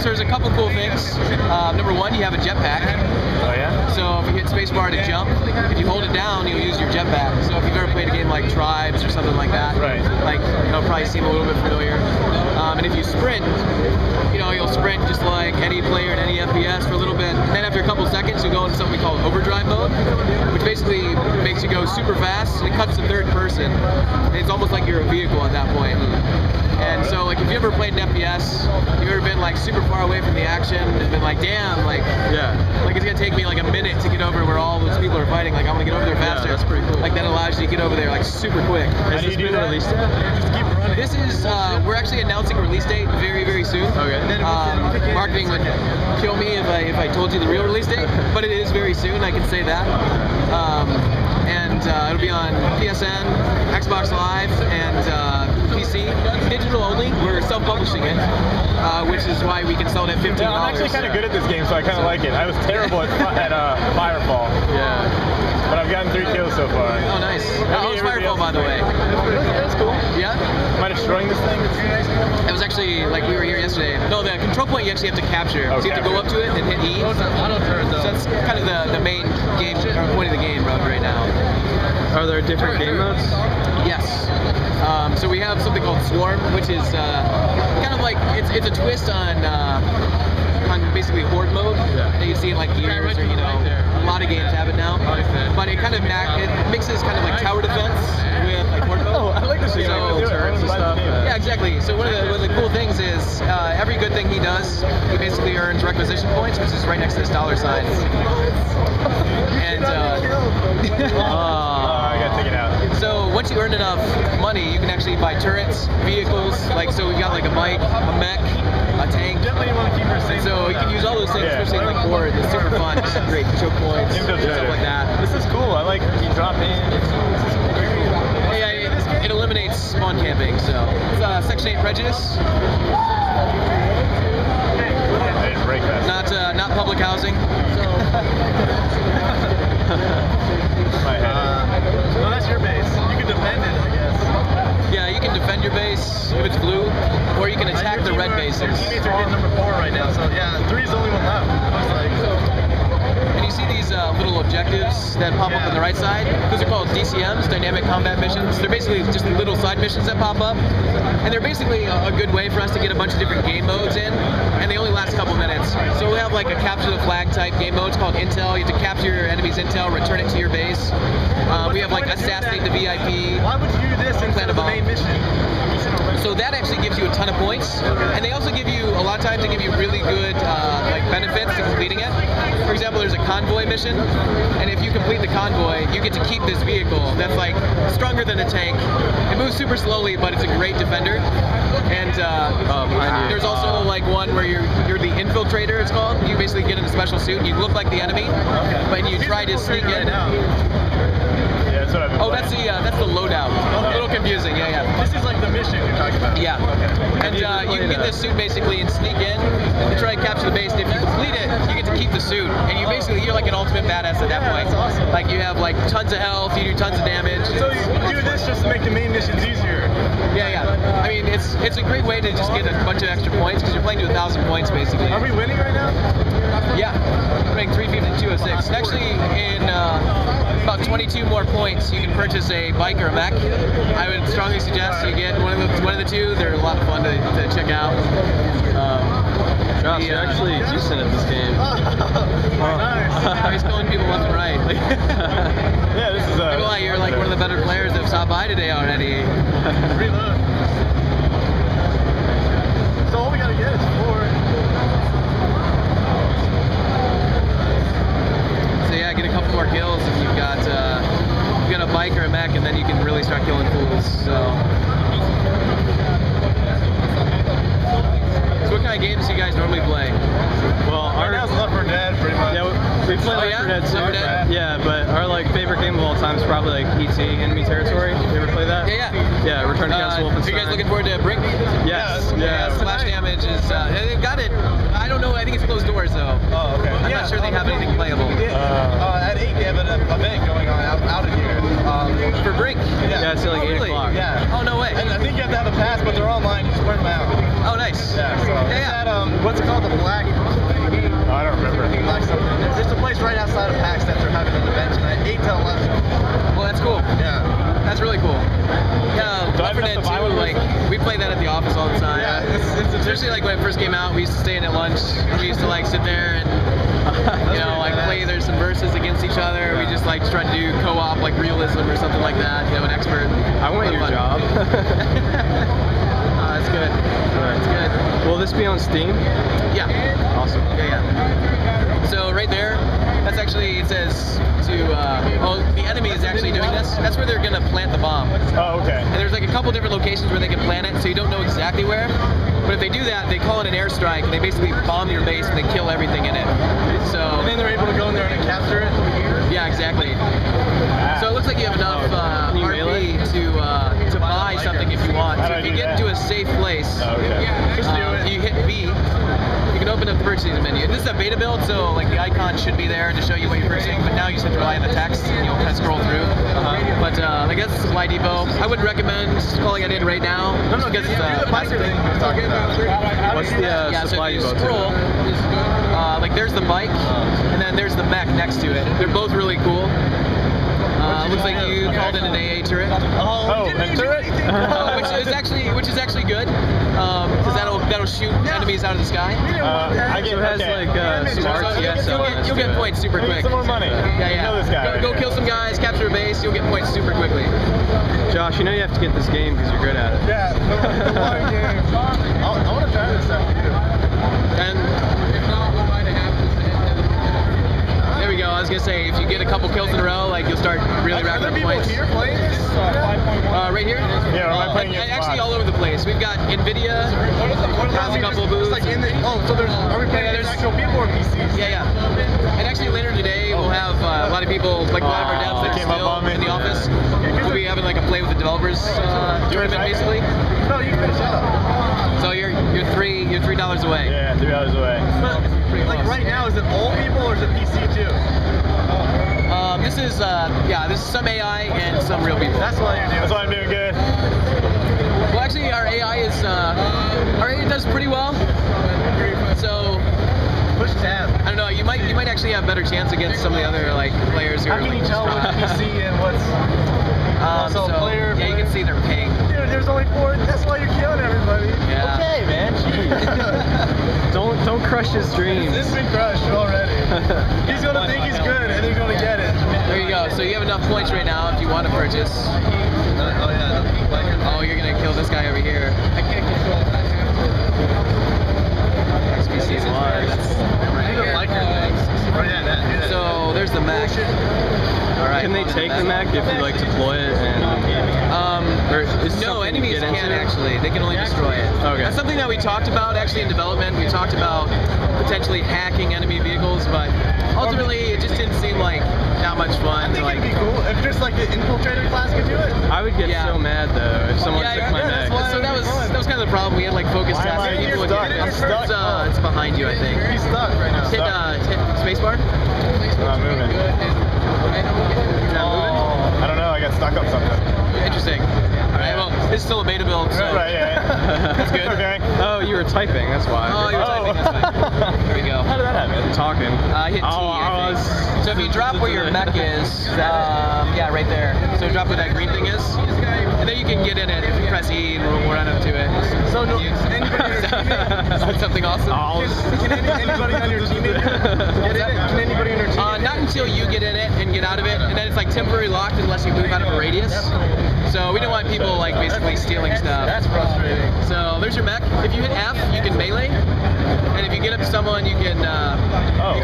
So there's a couple cool things. Number one, you have a jetpack. Oh yeah? So if you hit spacebar to jump, if you hold it down, you'll use your jetpack. So if you've ever played a game like Tribes or something like that, right. like it'll probably seem a little bit familiar. And if you sprint, you'll sprint just like any player in any FPS for a little bit. And then after a couple seconds, you'll go into something we call overdrive mode, which basically makes you go super fast. And it cuts to third person. And it's almost like you're a vehicle at that point. And so, like, if you ever played an FPS, you've ever been like super far away from the action and been like, damn, like, like it's gonna take me like a minute to get over where all those people are fighting. Like, I want to get over there faster. Yeah, that's pretty cool. Like, that allows you to get over there like super quick. Has this been released yet? Just keep running. This is, we're actually announcing release date very, very soon. Okay. Marketing would kill me if I told you the real release date, but it is very soon, I can say that. And it'll be on PSN, Xbox Live, and PC. Digital only. We're self-publishing it, which is why we can sell it at $15. Yeah, I'm actually kind of good at this game, so I kind of like it. I was terrible at Firefall. Yeah. But I've gotten 3 kills so far. Oh, nice. How was Firefall, by the way? That's cool. Yeah? Am I destroying this thing? It was actually, like, we were here yesterday. No, the control point you actually have to capture. So you have to go up to it and hit E. So that's kind of the main game, or point of the game right now. Are there different game modes? Yes. So we have something called Swarm, which is kind of like, it's a twist on basically horde mode that you see in like Gears or a lot of games have it now. But it kind of it mixes kind of like tower defense with like horde mode. Oh, I like this thing. Turrets and stuff. Yeah, exactly. So one of the cool things is every good thing he does, he basically earns requisition points, which is right next to this $sign. And I gotta take it out. so once you earn enough money, you can actually buy turrets, vehicles. Like, so we've got like a bike, a mech, a tank. Definitely want to keep her safe. So you can use all those things, especially in like horde. It's super fun. Just great choke points, stuff like that. This is cool. I like you drop in. Yeah, it eliminates spawn camping. So it's Section 8 Prejudice. Not public housing. Well, that's your base. You can defend it, I guess. Yeah, you can defend your base if it's blue, or you can attack the red bases. Your teammates are getting number 4 right now, so yeah, 3's the only one left. Looks like. And you see these little objectives that pop up on the right side. Those are called DCMs, Dynamic Combat Missions. They're basically just little side missions that pop up. And they're basically a good way for us to get a bunch of different game modes in. And they only last a couple minutes. So we have like a capture the flag type game mode. It's called Intel. You have to capture your enemy's intel, return it to your base. We have like assassinate the VIP. Why would you do this instead of the main mission? So that actually gives you a ton of points, and they also give you, a lot of times they give you really good like benefits to completing it. For example, there's a convoy mission, and if you complete the convoy, you get to keep this vehicle that's like stronger than a tank. It moves super slowly, but it's a great defender. And there's also like one where you're the infiltrator, it's called. You basically get in a special suit, and you look like the enemy, but you try to sneak in. Oh, that's the loadout. A little confusing, yeah. This is like the mission you're talking about. Yeah. And you can get this suit basically and sneak in and try to capture the base. And if you complete it, you get to keep the suit. And you're like an ultimate badass at that point. That's awesome. Like you have like tons of health, you do tons of damage. So you do this just to make the main missions easier. Yeah. I mean, it's a great way to just get a bunch of extra points because you're playing to 1,000 points basically. Are we winning right now? Yeah. We're playing 350 to 206. And actually, in about 22 more points, you can purchase a bike or a mech. I would strongly suggest you get one of the two. They're a lot of fun to check out. Josh, you're actually decent at this game. Nice. He's killing people left and right. Yeah, this is you're like one of the better players that have stopped by today already. Reload. So all we gotta get is 4. So yeah, get a couple more kills if you've got a bike or a mech, and then you can really start killing fools. So what kind of games do you guys normally play? Well, our now's Left 4 Dead, pretty much. Yeah, we play Left 4 Dead too. Left 4 Dead? Yeah, but our like favorite game of all time is probably like ET, Enemy Territory. You ever play that? Yeah. Yeah, Return to Castle Wolfenstein. Are you guys looking forward to Brink? Yes. Yeah. Splash Damage is. They've got it. I don't know. I think it's closed doors though. Oh, okay. I'm not sure they have anything playable. At 8 they have an event going on out of here. For Brink? Yeah, it's like 8 o'clock. Yeah. Oh, no way. And I think you have to have a pass, but they're online. You just print them out. Oh, nice. Yeah. So Yeah. it's at What's it called? The Black. Oh, I don't remember. Black something. There's a place right outside of PAX that they're having an event tonight, 8 to 11. Well, that's cool. Yeah. That's really cool. Yeah, Do I Left 4 have Dead to buy 2, one of like, those? we played that at the office all the time. Yeah, it's Especially like when it first came out, we used to stay in at lunch, and we used to like sit there and, you know, like play there's some verses against each other. We just like tried to do co-op, like realism or something like that, you know, an expert. I want your Fun. job. That's good. That's good. Will this be on Steam? Yeah. Awesome. Yeah. So right there, that's actually, it says to, oh, the enemy is actually doing this. That's where they're gonna plant the bomb. Oh, okay. And there's like a couple different locations where they can plant it, so you don't know exactly where. But if they do that, they call it an airstrike, and they basically bomb your base and they kill everything in it. So. And then they're able to go in there and capture it. Yeah, exactly. So it looks like you have enough Can you mail RP to buy something if you want. How So do I if you do get that? into a safe place, Oh, okay. Just do it. you hit B. You can open up the purchasing menu. This is a beta build, so like the icon should be there to show you what you're purchasing, but now you just have to rely on the text and you'll kind of scroll through. But I guess Supply Depot, I wouldn't recommend calling it in right now. No, just because do the biker thing you're talking about. What's the yeah, so supply if you depot? scroll, like there's the bike, and then there's the mech next to it. They're both really cool. Looks like you called in an AA turret. Oh, and turret? Which is actually good, because that'll shoot enemies out of the sky. I get, So it has okay. like some So RTS elements you'll to get it. points super I need quick. some more money. Yeah. Kill this guy. Go kill some guys, capture a base. You'll get points super quickly. Josh, you know you have to get this game because you're good at it. Yeah, the water game. I want to try this stuff too. And there we go. I was gonna say, if you get a couple kills in a row, like you'll start really Are racking there up people points. here playing this? Right here? Yeah, or am I playing and against actually bots? all over the place. We've got Nvidia. Has a couple of booths. Like in the, so are we playing Yeah, against there's- actual people or PCs? Yeah. And actually later today we'll have a lot of people, like a lot of our devs that are Came up still on me. in the office. We'll be having like a play with the developers tournament basically. No, you can finish up. So you're $3 away. Yeah, 3 hours away. But like close. right now, is it all people or is it PC too? This is some AI and some real people. That's why you're doing. That's why I'm doing good. Well, actually, our AI does pretty well. So Push tab. I don't know. You might actually have better chance against some of the other like players who How are can like, you tell what's PC and what's? so player? yeah, you can see their ping. Dude, there's only 4. That's why you're killing everybody. Yeah. Okay, man. Jeez. Don't crush his dreams. This has been crushed already. He's gonna think he's good, and he's gonna get it. There you go. So you have enough points right now if you want to purchase. Oh yeah. Oh, you're gonna kill this guy over here. I can't control that. XPC is large. Do the biker things. Oh yeah, that. So there's the mech. All right. Can they take the mech if you like deploy it or is it No, something you enemies get can't into? actually. They can only destroy it. Okay. That's something that we talked about actually in development. We talked about potentially hacking enemy vehicles, but ultimately it just didn't seem like that much fun. I think Like, it'd be cool if just like the infiltrator class could do it. I would get Yeah. so mad though if someone took my that's mech. why- so that was kind of the problem. We had like focus Why am tasks I and people would stuck? get I'm stuck. It's behind you, I think. He's stuck right now. Hit spacebar. Not moving. I don't know. I got stuck on something. Interesting. All right. Well, this is still a beta build, so Right, yeah. that's good. Okay. Oh, you were typing. That's why. Oh, you were typing. That's fine. There we go. How did that happen? Talking. Hit T, I think. So if you drop where your mech is, yeah, right there. So drop where that green thing is, and then you can get in it if you press E and we'll run up to it. So no, anybody Is that something awesome? Can anybody on your team get in it? Can anybody on your team? Not until you get in it and get out of it, and then it's like temporary locked unless you move out of a radius. So we don't want people like basically stealing stuff. That's frustrating. So there's your mech. If you hit F, you can melee, and if you get up to someone, you can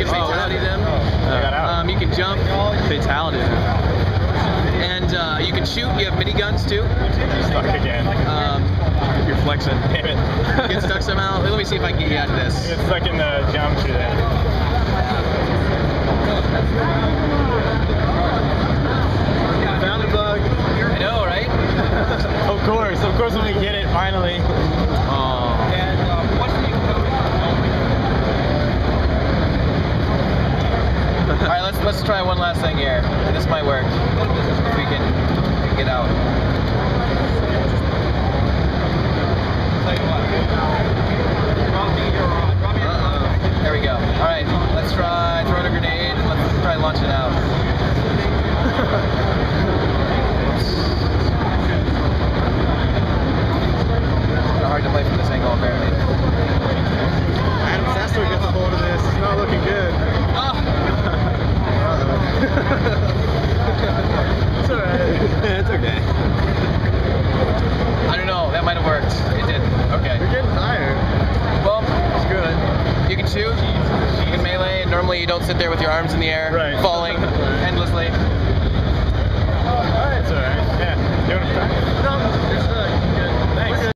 fatality them. I got out. You can jump, Fatality. and you can shoot. You have miniguns too. Stuck again. You're flexing. Damn it. Get stuck somehow. Let me see if I can get you out of this. Get stuck in the geometry there. Found a bug. I know, right? Of course when we get it, finally. Oh. All right, let's try one last thing here. This might work. If we can get out. Tell you what. Drop me Normally you don't sit there with your arms in the air, Right. falling endlessly. Alright, it's alright. Yeah. You want to try? No,